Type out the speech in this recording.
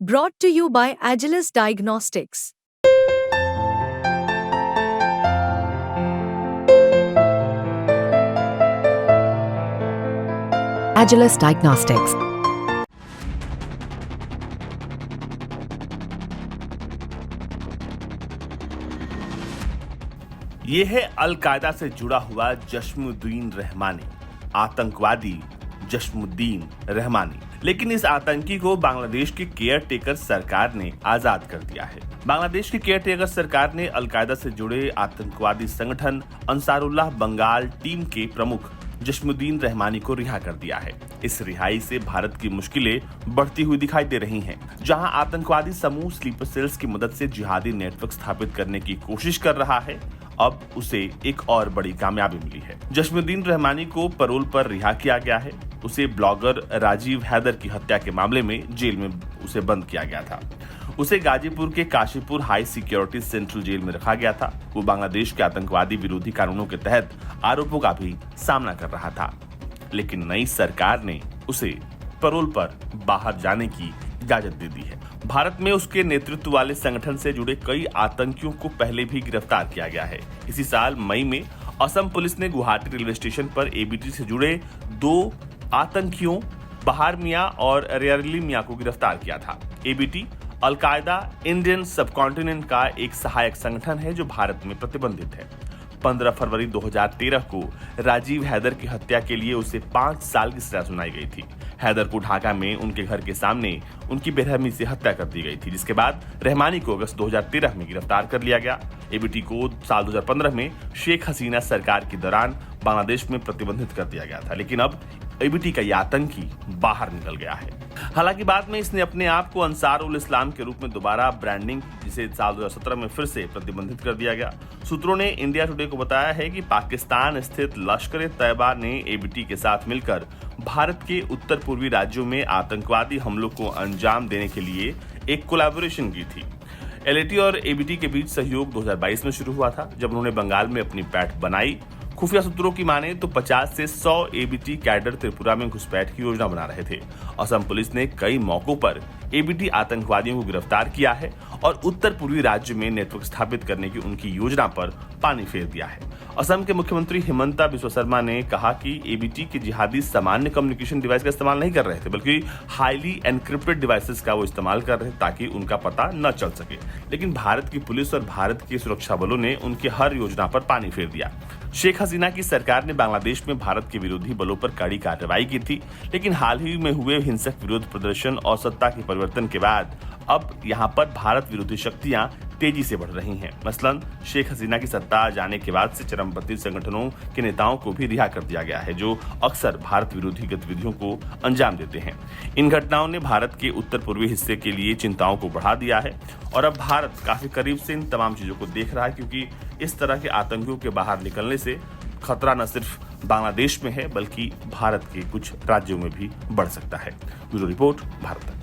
Brought to you by Agilus Diagnostics. Agilus Diagnostics. ये है al Qaeda से जुड़ा हुआ जश्मुद्दीन रहमानी, आतंकवादी जश्मुद्दीन रहमानी। लेकिन इस आतंकी को बांग्लादेश की केयर टेकर सरकार ने आजाद कर दिया है। बांग्लादेश की केयर टेकर सरकार ने अल-कायदा से जुड़े आतंकवादी संगठन अंसारुल्लाह बंगाल टीम के प्रमुख जश्मुद्दीन रहमानी को रिहा कर दिया है। इस रिहाई से भारत की मुश्किलें बढ़ती हुई दिखाई दे रही हैं। जहां आतंकवादी समूह स्लीपर सेल्स की मदद से जिहादी नेटवर्क स्थापित करने की कोशिश कर रहा है, अब उसे एक और बड़ी कामयाबी मिली है। जश्मुद्दीन रहमानी को पैरोल पर रिहा किया गया है। उसे ब्लॉगर राजीव हैदर की हत्या के मामले में जेल में उसे बंद किया गया था। उसे गाजीपुर के Kashipur high security central jail में रखा गया था। वो बांग्लादेश के आतंकवादी विरोधी कानूनों के तहत आरोपों का भी सामना कर रहा था, लेकिन नई सरकार ने उसे पैरोल पर बाहर जाने की इजाजत दे दी है। भारत में उसके नेतृत्व वाले संगठन से जुड़े कई आतंकियों को पहले भी गिरफ्तार किया गया है। इसी साल मई में असम पुलिस ने गुवाहाटी रेलवे स्टेशन पर एबीटी से जुड़े 2 आतंकियों बहार मियां और रेयरली मियां को गिरफ्तार किया था। एबीटी अल-कायदा इंडियन सबकॉन्टिनेंट का एक सहायक संगठन है जो भारत में प्रतिबंधित है। 15 फरवरी 2013 को राजीव हैदर की हत्या के लिए उसे 5 साल की सजा सुनाई गई थी। हैदर को ढाका में उनके घर के सामने उनकी बेरहमी से हत्या कर दी गई थी, जिसके बाद रहमानी को अगस्त 2013 में गिरफ्तार कर लिया गया। एबीटी को साल 2015 में शेख हसीना सरकार के दौरान बांग्लादेश में प्रतिबंधित कर दिया गया था, लेकिन अब एबीटी का यह आतंकी बाहर निकल गया है। हालांकि बाद में इसने अपने आप को अंसार उल इस्लाम के रूप में दोबारा ब्रांडिंग, जिसे साल 2017 में फिर से प्रतिबंधित कर दिया गया। सूत्रों ने इंडिया टुडे को बताया है कि पाकिस्तान स्थित लश्कर-ए-तैयबा ने एबीटी के साथ मिलकर भारत के उत्तर पूर्वी राज्यों में आतंकवादी हमलों को अंजाम देने के लिए एक कोलैबोरेशन की थी। एलएटी और एबीटी के बीच सहयोग 2022 में शुरू हुआ था, जब उन्होंने बंगाल में अपनी पैठ बनाई। खुफिया सूत्रों की माने तो 50 से 100 एबीटी कैडर त्रिपुरा में घुसपैठ की योजना बना रहे थे। असम पुलिस ने कई मौकों पर एबीटी आतंकवादियों को गिरफ्तार किया है और उत्तर पूर्वी राज्य में नेटवर्क स्थापित करने की उनकी योजना पर पानी फेर दिया है। असम के मुख्यमंत्री हिमंता बिस्वा शर्मा ने कहा कि एबीटी के जिहादी सामान्य कम्युनिकेशन डिवाइस का इस्तेमाल नहीं कर रहे थे, बल्कि हाईली एनक्रिप्टेड डिवाइसेस का वो इस्तेमाल कर रहे थे ताकि उनका पता न चल सके। लेकिन भारत की पुलिस और भारत के सुरक्षा बलों ने उनकी हर योजना पर पानी फेर दिया। शेख हसीना की सरकार ने बांग्लादेश में भारत के विरोधी बलों पर कड़ी कार्रवाई की थी, लेकिन हाल ही में हुए हिंसक विरोध प्रदर्शन और सत्ता के परिवर्तन के बाद अब यहाँ पर भारत विरोधी शक्तियां तेजी से बढ़ रही हैं। मसलन शेख हसीना की सत्ता जाने के बाद से चरमपंथी संगठनों के नेताओं को भी रिहा कर दिया गया है, जो अक्सर भारत विरोधी गतिविधियों को अंजाम देते हैं। इन घटनाओं ने भारत के उत्तर पूर्वी हिस्से के लिए चिंताओं को बढ़ा दिया है और अब भारत काफी करीब से इन तमाम चीजों को देख रहा है, क्योंकि इस तरह के आतंकियों के बाहर निकलने से खतरा न सिर्फ बांग्लादेश में है, बल्कि भारत के कुछ राज्यों में भी बढ़ सकता है। ब्यूरो रिपोर्ट, भारत तक।